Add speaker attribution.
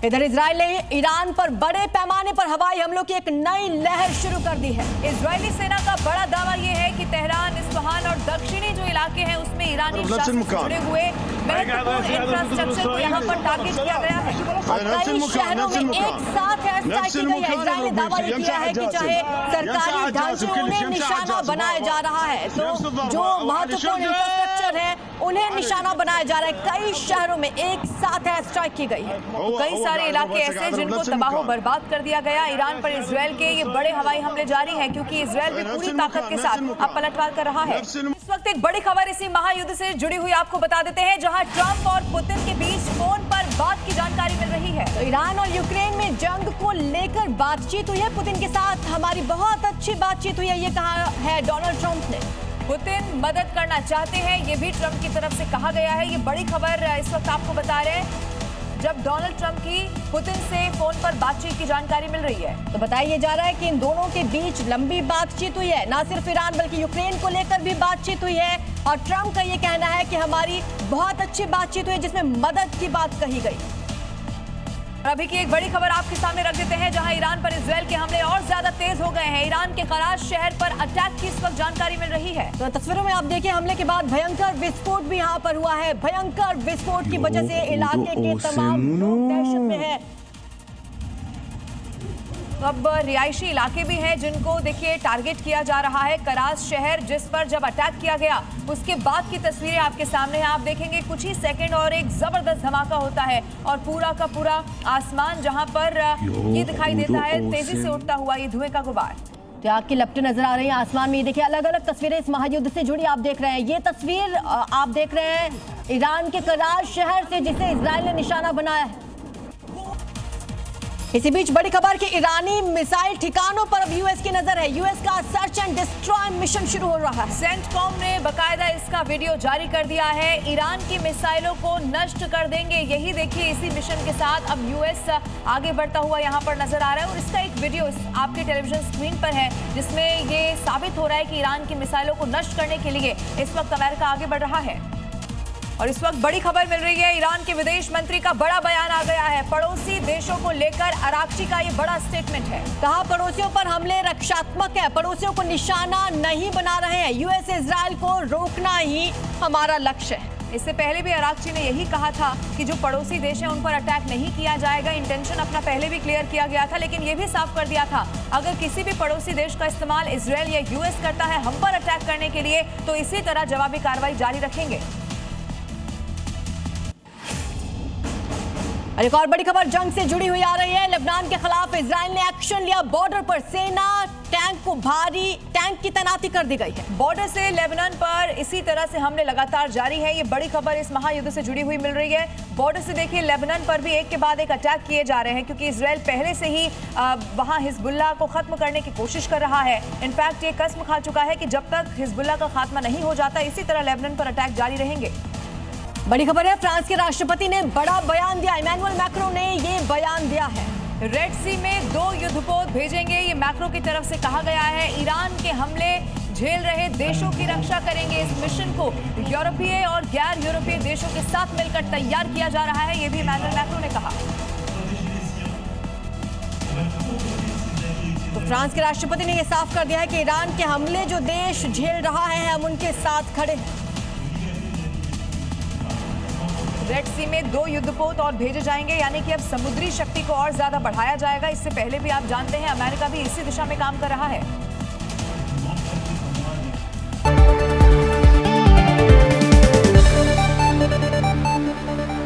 Speaker 1: इधर इजराइल ने ईरान पर बड़े पैमाने पर हवाई हमलों की एक नई लहर शुरू कर दी है।
Speaker 2: इजरायली सेना का बड़ा दावा यह है कि तेहरान, इस्फहान और दक्षिणी जो इलाके हैं उसमें ईरानी शासन से जुड़े हुए महत्वपूर्ण इंफ्रास्ट्रक्चर को यहाँ पर टारगेट किया गया है
Speaker 1: और कई शहरों में एक साथ एयर स्ट्राइक की गई है। इजराइल ने दावा ये किया है कि चाहे सरकारी ढांचे उन्हें निशाना बनाया जा रहा है, तो जो महत्वपूर्ण इंफ्रास्ट्रक्चर है उन्हें निशाना बनाया जा रहा है। कई शहरों में एक साथ एयर स्ट्राइक की गई है।
Speaker 2: कई सारे इलाके ऐसे जिनको तबाह बर्बाद कर दिया गया। ईरान पर इजराइल के ये बड़े हवाई हमले जारी हैं क्योंकि इजराइल भी पूरी ताकत के साथ अब पलटवार कर रहा है। इस वक्त एक बड़ी खबर इसी महायुद्ध से जुड़ी हुई आपको बता देते हैं, जहां ट्रंप और पुतिन के बीच फोन पर बात की जानकारी मिल रही है।
Speaker 1: तो ईरान और यूक्रेन में जंग को लेकर बातचीत हुई है। पुतिन के साथ हमारी बहुत अच्छी बातचीत हुई है, ये कहा है डोनाल्ड ट्रंप ने।
Speaker 2: पुतिन मदद करना चाहते हैं, ये भी ट्रंप की तरफ से कहा गया है। ये बड़ी खबर इस वक्त आपको बता रहे हैं जब डोनाल्ड ट्रंप की पुतिन से फोन पर बातचीत की जानकारी मिल रही है।
Speaker 1: तो बताया जा रहा है कि इन दोनों के बीच लंबी बातचीत हुई है। न सिर्फ ईरान बल्कि यूक्रेन को लेकर भी बातचीत हुई है और ट्रंप का ये कहना है कि हमारी बहुत अच्छी बातचीत हुई जिसमें मदद की बात कही गई।
Speaker 2: और अभी की एक बड़ी खबर आपके सामने रख देते हैं, जहां ईरान पर इजराइल के हमले और ज्यादा तेज हो गए हैं। ईरान के कराच शहर पर अटैक की इस वक्त जानकारी मिल रही है।
Speaker 1: तो तस्वीरों में आप देखिए, हमले के बाद भयंकर विस्फोट भी यहां पर हुआ है। भयंकर विस्फोट की वजह से इलाके के तमाम लोग दहशत में हैं।
Speaker 2: अब रिहायशी इलाके भी हैं जिनको देखिए टारगेट किया जा रहा है। कराच शहर जिस पर जब अटैक किया गया उसके बाद की तस्वीरें आपके सामने हैं। आप देखेंगे कुछ ही सेकंड और एक जबरदस्त धमाका होता है और पूरा का पूरा आसमान जहां पर ये दिखाई देता है तेजी से उठता हुआ ये धुएं का गुबार।
Speaker 1: तो आग की लपटें नजर आ रही हैं आसमान में। देखिए अलग अलग तस्वीरें इस महायुद्ध से जुड़ी आप देख रहे हैं। ये तस्वीर आप देख रहे हैं ईरान के कराच शहर से, जिसे इजराइल ने निशाना बनाया है। इसी बीच बड़ी खबर कि ईरानी मिसाइल ठिकानों पर अब यूएस की नजर है। यूएस का सर्च एंड डिस्ट्रॉय मिशन शुरू हो रहा है।
Speaker 2: सेंटकॉम ने बकायदा इसका वीडियो जारी कर दिया है। ईरान की मिसाइलों को नष्ट कर देंगे, यही देखिए इसी मिशन के साथ अब यूएस आगे बढ़ता हुआ यहाँ पर नजर आ रहा है। और इसका एक वीडियो आपके टेलीविजन स्क्रीन पर है जिसमें ये साबित हो रहा है कि ईरान की मिसाइलों को नष्ट करने के लिए इस वक्त अमेरिका आगे बढ़ रहा है। और इस वक्त बड़ी खबर मिल रही है, ईरान के विदेश मंत्री का बड़ा बयान आ गया है। पड़ोसी देशों को लेकर अराक्ची का ये बड़ा स्टेटमेंट है।
Speaker 1: कहा पड़ोसियों पर हमले रक्षात्मक है, पड़ोसियों को निशाना नहीं बना रहे हैं। यूएस इजराइल को रोकना ही हमारा लक्ष्य है।
Speaker 2: इससे पहले भी अराक्ची ने यही कहा था कि जो पड़ोसी देश हैं उन पर अटैक नहीं किया जाएगा। इंटेंशन अपना पहले भी क्लियर किया गया था, लेकिन ये भी साफ कर दिया था अगर किसी भी पड़ोसी देश का इस्तेमाल इजराइल या यूएस करता है हम पर अटैक करने के लिए, तो इसी तरह जवाबी कार्रवाई जारी रखेंगे।
Speaker 1: और एक और बड़ी खबर जंग से जुड़ी हुई आ रही है। लेबनान के खिलाफ इजराइल ने एक्शन लिया। बॉर्डर पर सेना टैंक की तैनाती कर दी गई है।
Speaker 2: बॉर्डर से लेबनान पर इसी तरह से हमले लगातार जारी है। ये बड़ी खबर इस महायुद्ध से जुड़ी हुई मिल रही है। बॉर्डर से देखिए लेबनान पर भी एक के बाद एक अटैक किए जा रहे हैं क्योंकि इजराइल पहले से ही वहां हिजबुल्लाह को खत्म करने की कोशिश कर रहा है। इनफैक्ट ये कसम खा चुका है कि जब तक हिजबुल्लाह का खात्मा नहीं हो जाता इसी तरह लेबनान पर अटैक जारी रहेंगे।
Speaker 1: बड़ी खबर है, फ्रांस के राष्ट्रपति ने बड़ा बयान दिया। इमैनुअल मैक्रों ने ये बयान दिया है।
Speaker 2: रेड सी में 2 युद्धपोत भेजेंगे, ये मैक्रो की तरफ से कहा गया है। ईरान के हमले झेल रहे देशों की रक्षा करेंगे। इस मिशन को यूरोपीय और गैर यूरोपीय देशों के साथ मिलकर तैयार किया जा रहा है, ये भी इमैनुअल मैक्रो ने कहा।
Speaker 1: तो फ्रांस के राष्ट्रपति ने यह साफ कर दिया है कि ईरान के हमले जो देश झेल रहा है हम उनके साथ खड़े हैं।
Speaker 2: रेड सी में 2 युद्धपोत और भेजे जाएंगे, यानी कि अब समुद्री शक्ति को और ज्यादा बढ़ाया जाएगा। इससे पहले भी आप जानते हैं अमेरिका भी इसी दिशा में काम कर रहा है।